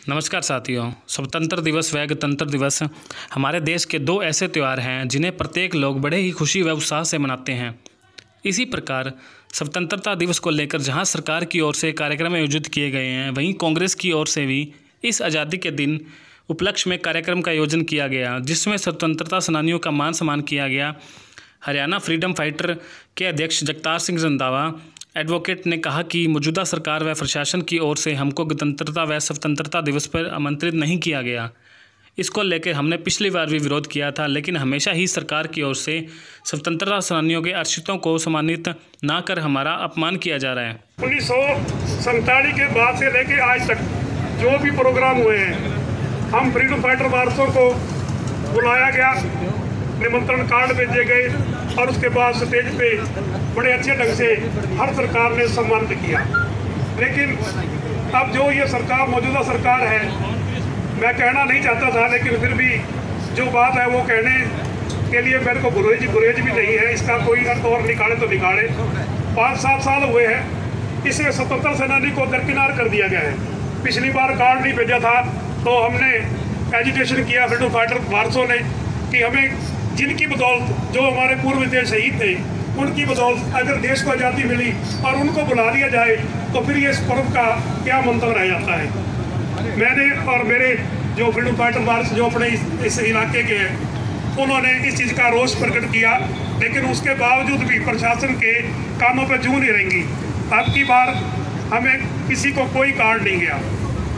नमस्कार साथियों। स्वतंत्र दिवस व गणतंत्र दिवस हमारे देश के दो ऐसे त्यौहार हैं जिन्हें प्रत्येक लोग बड़े ही खुशी व उत्साह से मनाते हैं। इसी प्रकार स्वतंत्रता दिवस को लेकर जहां सरकार की ओर से कार्यक्रम आयोजित किए गए हैं, वहीं कांग्रेस की ओर से भी इस आज़ादी के दिन उपलक्ष्य में कार्यक्रम का आयोजन किया गया, जिसमें स्वतंत्रता सेनानियों का मान सम्मान किया गया। हरियाणा फ्रीडम फाइटर के अध्यक्ष जगतार सिंह रंधावा एडवोकेट ने कहा कि मौजूदा सरकार व प्रशासन की ओर से हमको गणतंत्रता व स्वतंत्रता दिवस पर आमंत्रित नहीं किया गया। इसको लेकर हमने पिछली बार भी विरोध किया था, लेकिन हमेशा ही सरकार की ओर से स्वतंत्रता सेनानियों के अर्षितों को सम्मानित ना कर हमारा अपमान किया जा रहा है। 1947 के बाद से लेकर आज तक जो भी प्रोग्राम हुए हैं, हम फ्रीडम फाइटर वारसों को बुलाया गया, निमंत्रण कार्ड भेजे गए और उसके बाद स्टेज पे बड़े अच्छे ढंग से हर सरकार ने सम्मानित किया। लेकिन अब जो ये सरकार मौजूदा सरकार है, मैं कहना नहीं चाहता था, लेकिन फिर भी जो बात है वो कहने के लिए मेरे को गुरेज भी नहीं है। इसका कोई अर्थ और निकाले तो निकाले। 5-7 साल हुए हैं, इसे स्वतंत्र सेनानी को दरकिनार कर दिया गया है। पिछली बार कार्ड नहीं भेजा था तो हमने एजुटेशन किया फ्रीडम फाइटर वारसों ने कि हमें जिनकी बदौलत जो हमारे पूर्व देश शहीद थे, उनकी बदौलत अगर देश को आज़ादी मिली और उनको बुला लिया जाए तो फिर ये इस पर्व का क्या मंतव्य रह जाता है। मैंने और मेरे जो फ्रीडम फाइटर वारस जो अपने इस इलाके के हैं, उन्होंने इस चीज़ का रोष प्रकट किया, लेकिन उसके बावजूद भी प्रशासन के कानों पर जूं नहीं रहेंगी। अब की बार हमें किसी को कोई कार्ड नहीं गया,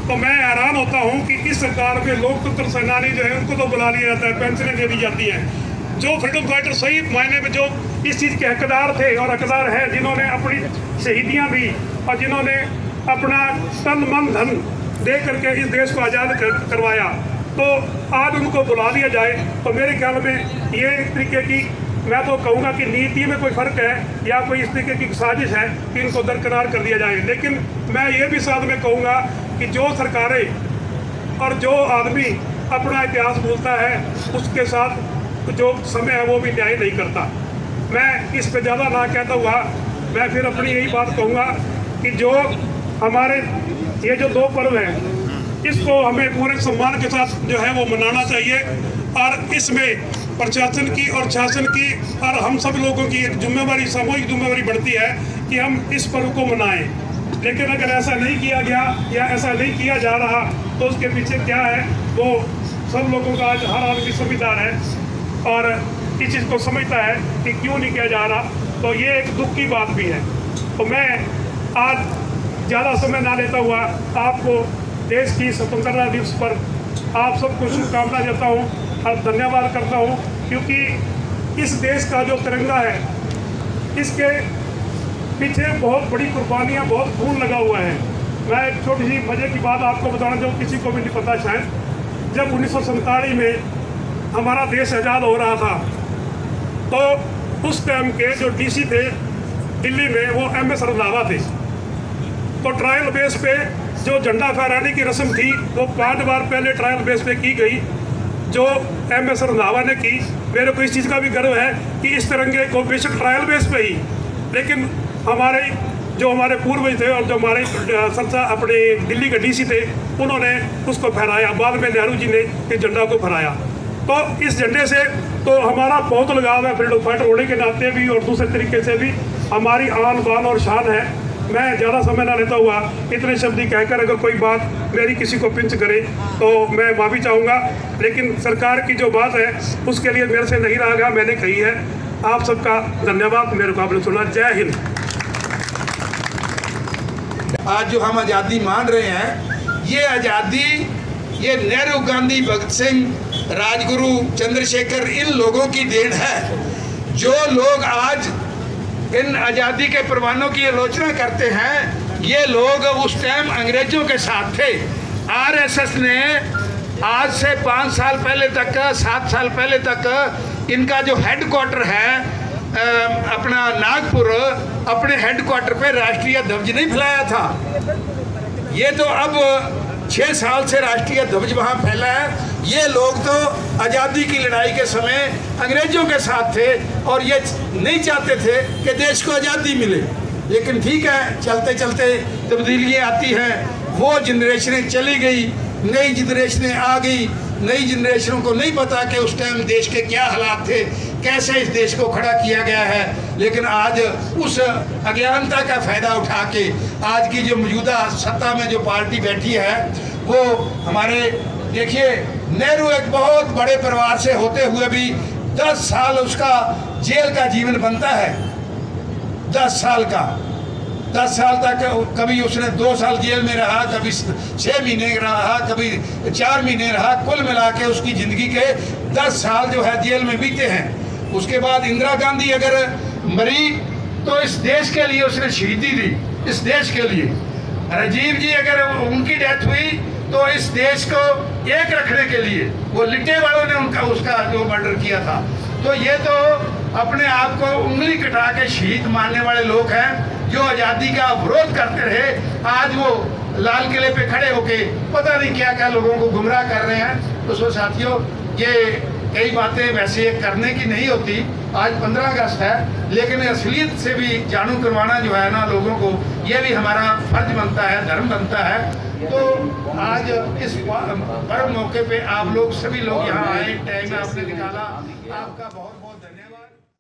तो मैं हैरान होता हूं कि इस सरकार में लोकतंत्र सेनानी जो है उनको तो बुला लिया जाता है, पेंशनें दे दी जाती हैं। जो फ्रीडम फाइटर सही मायने में जो इस चीज़ के हकदार थे और हकदार हैं, जिन्होंने अपनी शहीदियां दी और जिन्होंने अपना तन मन धन दे करके इस देश को आज़ाद करवाया, तो आज उनको बुला लिया जाए तो मेरे ख्याल में ये एक तरीके की, मैं तो कहूँगा कि नीति में कोई फ़र्क है या कोई इस तरीके की साजिश है कि इनको दरकिनार कर दिया जाए। लेकिन मैं ये भी साथ में कहूँगा कि जो सरकारें और जो आदमी अपना इतिहास भूलता है, उसके साथ जो समय है वो भी न्याय नहीं करता। मैं इस पे ज़्यादा ना कहता हुआ मैं फिर अपनी यही बात कहूँगा कि जो हमारे ये जो दो पर्व हैं, इसको हमें पूरे सम्मान के साथ जो है वो मनाना चाहिए और इसमें प्रशासन की और शासन की और हम सब लोगों की एक जिम्मेवारी, सामूहिक जिम्मेवारी बढ़ती है कि हम इस पर्व को मनाएं। लेकिन अगर ऐसा नहीं किया गया या ऐसा नहीं किया जा रहा तो उसके पीछे क्या है वो सब लोगों का आज हर आदमी समझदार है और इस चीज़ को समझता है कि क्यों नहीं किया जा रहा। तो ये एक दुख की बात भी है। तो मैं आज ज़्यादा समय ना लेता हुआ आपको देश की स्वतंत्रता दिवस पर आप सबको शुभकामना देता हूँ और धन्यवाद करता हूँ, क्योंकि इस देश का जो तिरंगा है, इसके पीछे बहुत बड़ी कुर्बानियाँ, बहुत खून लगा हुआ है। मैं एक छोटी सी मज़े की बात आपको बताना जो किसी को भी नहीं पता शायद। जब 1947 में हमारा देश आज़ाद हो रहा था तो उस टाइम के जो डीसी थे दिल्ली में, वो MS रंधावा थे। तो ट्रायल बेस पे जो झंडा फहराने की रस्म थी वो 5 बार पहले ट्रायल बेस पे की गई, जो MS रंधावा ने की। मेरे को इस चीज़ का भी गर्व है कि इस तिरंगे को बेशक ट्रायल बेस पे ही, लेकिन हमारे पूर्वज थे और जो हमारे संस्था अपने दिल्ली के डीसी थे, उन्होंने उसको फहराया। बाद में नेहरू जी ने इस झंडा को फहराया। तो इस झंडे से तो हमारा बहुत लगाव है, फ्रीडम फाइटर होने के नाते भी और दूसरे तरीके से भी हमारी आन बान और शान है। मैं ज़्यादा समय ना लेता हुआ इतने शब्द ही कहकर अगर कोई बात मेरी किसी को पिंच करे तो मैं माफ़ी चाहूँगा, लेकिन सरकार की जो बात है उसके लिए मेरे से नहीं रहा गया, मैंने कही है। आप सबका धन्यवाद, मेरे को आपने सुना। जय हिंद। आज जो हम आज़ादी मान रहे हैं, ये आज़ादी ये नेहरू, गांधी, भगत सिंह, राजगुरु, चंद्रशेखर, इन लोगों की देन है। जो लोग आज इन आज़ादी के परवानों की आलोचना करते हैं, ये लोग उस टाइम अंग्रेजों के साथ थे। RSS ने आज से 5 साल पहले तक, 7 साल पहले तक इनका जो हेडक्वार्टर है अपना नागपुर, अपने हेडक्वार्टर पे राष्ट्रीय ध्वज नहीं फैलाया था। ये तो अब 6 साल से राष्ट्रीय ध्वज वहाँ फैला है। ये लोग तो आज़ादी की लड़ाई के समय अंग्रेजों के साथ थे और ये नहीं चाहते थे कि देश को आज़ादी मिले। लेकिन ठीक है, चलते चलते तब्दीलियाँ आती हैं, वो जनरेशनें चली गई, नई जनरेशन आ गई, नई जनरेशन को नहीं पता कि उस टाइम देश के क्या हालात थे, कैसे इस देश को खड़ा किया गया है। लेकिन आज उस अज्ञानता का फ़ायदा उठा के आज की जो मौजूदा सत्ता में जो पार्टी बैठी है वो हमारे, देखिए नेहरू एक बहुत बड़े परिवार से होते हुए भी 10 साल उसका जेल का जीवन बनता है, 10 साल का, 10 साल तक कभी उसने 2 साल जेल में रहा, कभी 6 महीने रहा, कभी 4 महीने रहा, कुल मिला के उसकी ज़िंदगी के 10 साल जो है जेल में बीते हैं। उसके बाद इंदिरा गांधी अगर मरी तो इस देश के लिए उसने शहीदी दी, इस देश के लिए। राजीव जी अगर उनकी डेथ हुई तो इस देश को एक रखने के लिए, वो लिट्टे वालों ने उसका जो मर्डर किया था। तो ये तो अपने आप को उंगली कटा के शहीद मानने वाले लोग हैं जो आज़ादी का विरोध करते रहे। आज वो लाल किले पे खड़े होके पता नहीं क्या क्या लोगों को गुमराह कर रहे हैं। तो साथियों, ये कई बातें वैसे करने की नहीं होती। आज 15 अगस्त है, लेकिन असलियत से भी जानू करवाना जो है ना लोगों को, ये भी हमारा फर्ज बनता है, धर्म बनता है। तो आज इस पर्व मौके पे आप लोग सभी लोग यहाँ आए, टाइम आपने निकाला, आपका बहुत